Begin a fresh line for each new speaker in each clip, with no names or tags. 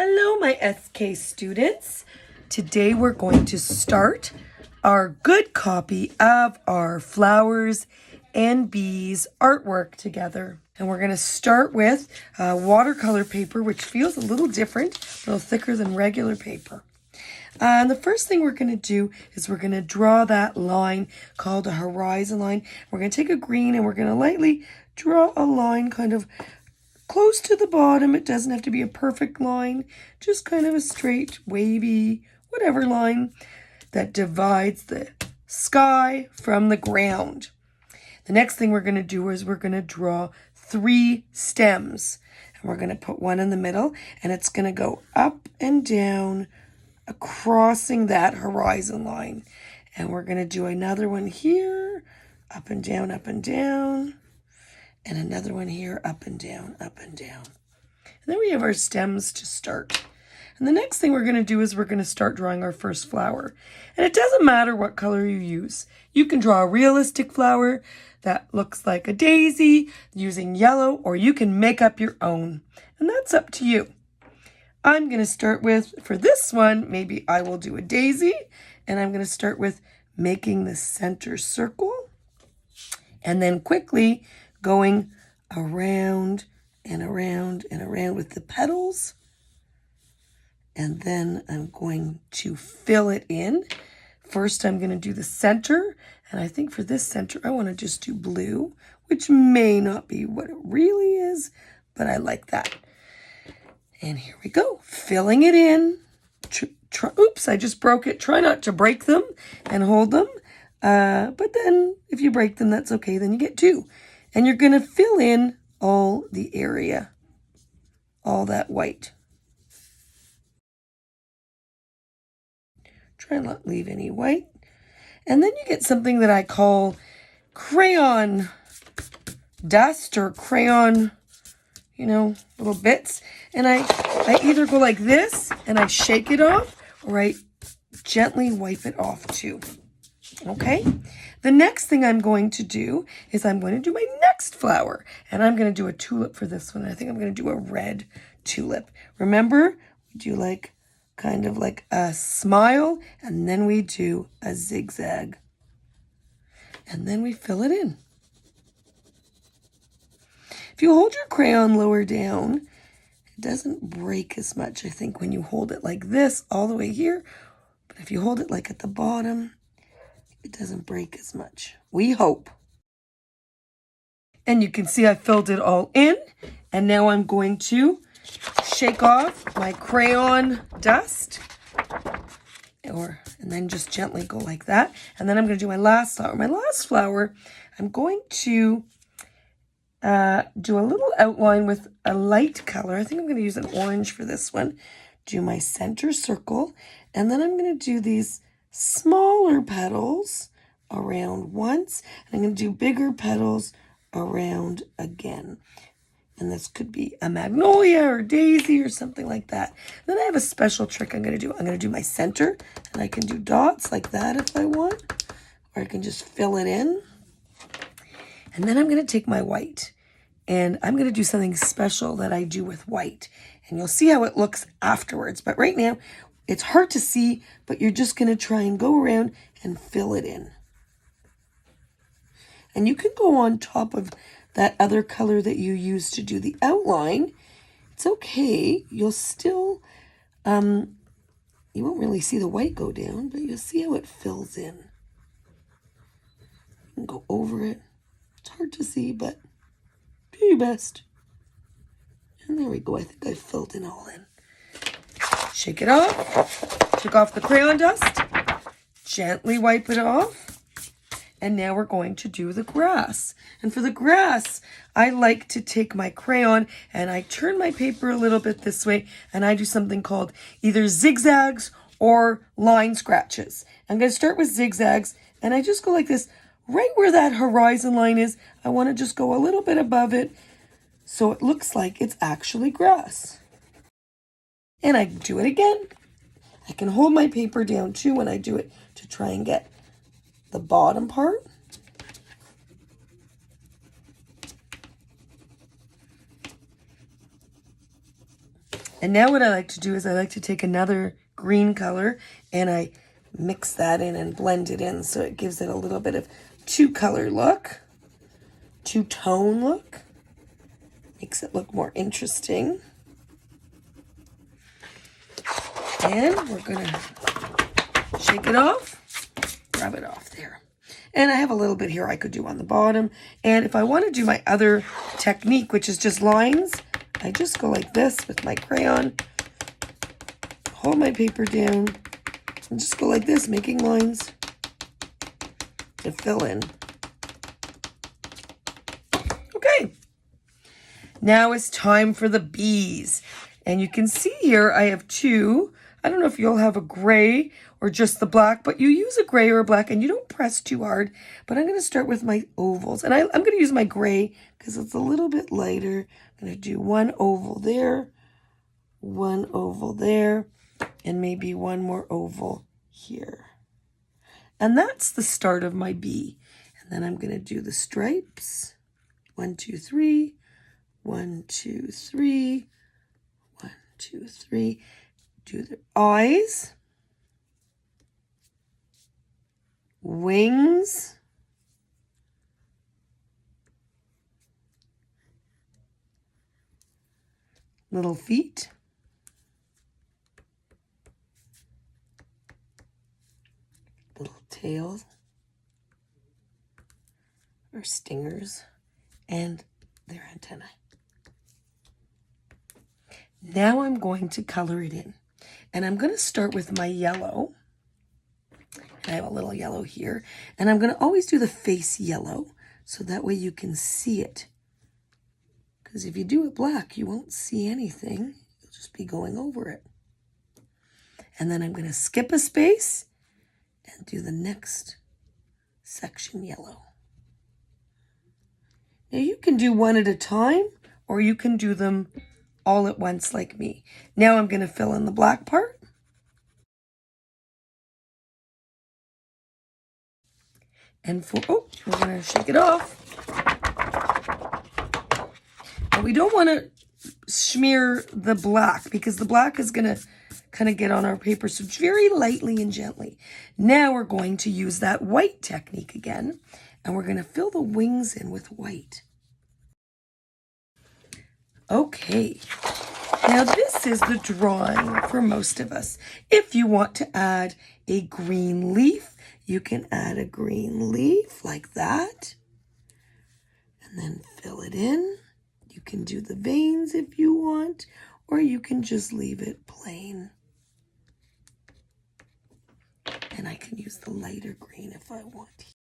Hello, my SK students. Today we're going to start our good copy of our flowers and bees artwork together. And we're going to start with watercolor paper, which feels a little different, a little thicker than regular paper. And the first thing we're going to do is we're going to draw that line called a horizon line. We're going to take a green and we're going to lightly draw a line kind of close to the bottom. It doesn't have to be a perfect line, just kind of a straight, wavy, whatever line that divides the sky from the ground. The next thing we're going to do is we're going to draw 3 stems. And we're going to put one in the middle, and it's going to go up and down, crossing that horizon line. And we're going to do another one here, up and down, and another one here, up and down, And then we have our stems to start. And the next thing we're going to do is we're going to start drawing our first flower. And it doesn't matter what color you use. You can draw a realistic flower that looks like a daisy using yellow, or you can make up your own. And that's up to you. I'm going to start with, for this one, maybe I will do a daisy. And I'm going to start with making the center circle. And then quickly going around and around and around with the petals. And then I'm going to fill it in. First, I'm going to do the center. And I think for this center, I want to just do blue, which may not be what it really is, but I like that. And here we go, filling it in. Oops, I just broke it. Try not to break them and hold them. But then if you break them, that's okay. Then you get 2. And you're going to fill in all the area, all that white. Try not to leave any white. And then you get something that I call crayon dust or crayon, little bits. And I either go like this and I shake it off, or I gently wipe it off too. Okay? The next thing I'm going to do is I'm going to do my next flower. And I'm going to do a tulip for this one. I think I'm going to do a red tulip. Remember, we do kind of like a smile, and then we do a zigzag. And then we fill it in. If you hold your crayon lower down, it doesn't break as much, I think, when you hold it like this all the way here. But if you hold it like at the bottom, it doesn't break as much. We hope. And you can see I filled it all in. And now I'm going to shake off my crayon dust. And then just gently go like that. And then I'm going to do my last flower. My last flower, I'm going to do a little outline with a light color. I think I'm going to use an orange for this one. Do my center circle. And then I'm going to do these smaller petals around once. And I'm going to do bigger petals around again. And this could be a magnolia or daisy or something like that. Then I have a special trick I'm going to do. I'm going to do my center, and I can do dots like that if I want. Or I can just fill it in. And then I'm going to take my white. And I'm going to do something special that I do with white. And you'll see how it looks afterwards. But right now, it's hard to see, but you're just going to try and go around and fill it in. And you can go on top of that other color that you used to do the outline. It's okay. You'll still, you won't really see the white go down, but you'll see how it fills in. You can go over it. It's hard to see, but do your best. And there we go. I think I filled it all in. Shake it off. Shake off the crayon dust. Gently wipe it off. And now we're going to do the grass. And for the grass, I like to take my crayon and I turn my paper a little bit this way, and I do something called either zigzags or line scratches. I'm going to start with zigzags, and I just go like this. Right where that horizon line is, I want to just go a little bit above it so it looks like it's actually grass. And I do it again. I can hold my paper down too when I do it to try and get the bottom part. And now what I like to do is I like to take another green color and I mix that in and blend it in so it gives it a little bit of two-color look, two-tone look. Makes it look more interesting. And we're gonna shake it off, rub it off there. And I have a little bit here I could do on the bottom. And if I want to do my other technique, which is just lines, I just go like this with my crayon, hold my paper down, and just go like this, making lines to fill in. Okay, now it's time for the bees. And you can see here I have two. I don't know if you'll have a gray or just the black, but you use a gray or a black and you don't press too hard. But I'm going to start with my ovals. And I'm going to use my gray because it's a little bit lighter. I'm going to do one oval there, and maybe one more oval here. And that's the start of my bee. And then I'm going to do the stripes. 1, 2, 3, 1, 2, 3, 1, 2, 3. Do the eyes, wings, little feet, little tails or stingers, and their antennae. Now I'm going to color it in. And I'm going to start with my yellow. I have a little yellow here. And I'm going to always do the face yellow so that way you can see it. Because if you do it black, you won't see anything. You'll just be going over it. And then I'm going to skip a space and do the next section yellow. Now you can do one at a time or you can do them all at once like me. Now I'm going to fill in the black part. And we're going to shake it off. But we don't want to smear the black because the black is going to kind of get on our paper. So very lightly and gently. Now we're going to use that white technique again. And we're going to fill the wings in with white. Okay. Now this is the drawing for most of us. If you want to add a green leaf, you can add a green leaf like that. And then fill it in. You can do the veins if you want, or you can just leave it plain. And I can use the lighter green if I want.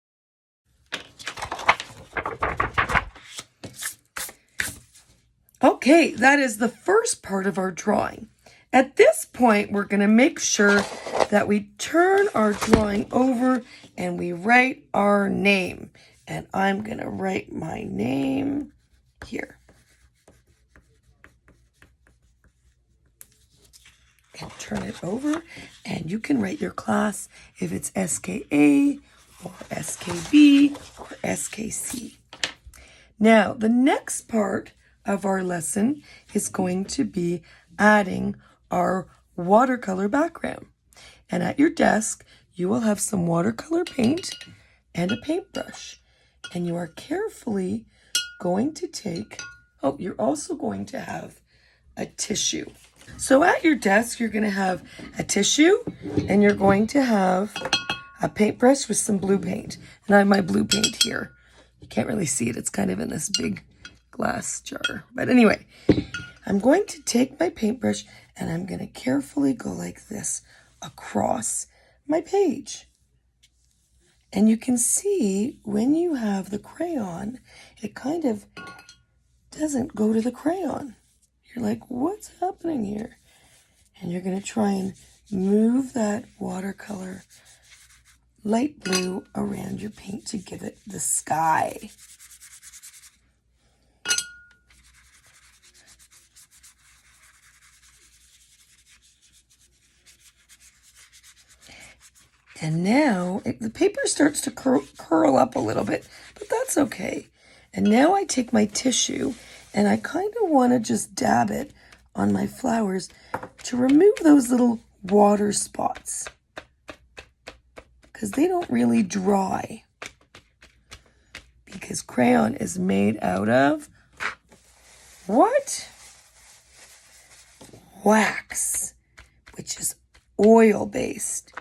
Okay, that is the first part of our drawing. At this point, we're going to make sure that we turn our drawing over and we write our name. And I'm going to write my name here. And turn it over, and you can write your class if it's SKA or SKB or SKC. Now, the next part of our lesson is going to be adding our watercolor background. And at your desk, you will have some watercolor paint and a paintbrush. And you are carefully going to take, you're also going to have a tissue. So at your desk, you're going to have a tissue and you're going to have a paintbrush with some blue paint. And I have my blue paint here. You can't really see it. It's kind of in this big glass jar. But anyway, I'm going to take my paintbrush and I'm going to carefully go like this across my page. And you can see when you have the crayon, it kind of doesn't go to the crayon. You're like, what's happening here? And you're going to try and move that watercolor light blue around your paint to give it the sky. And now the paper starts to curl up a little bit, but that's okay. And now I take my tissue and I kind of want to just dab it on my flowers to remove those little water spots, because they don't really dry, because crayon is made out of what? Wax, which is oil-based.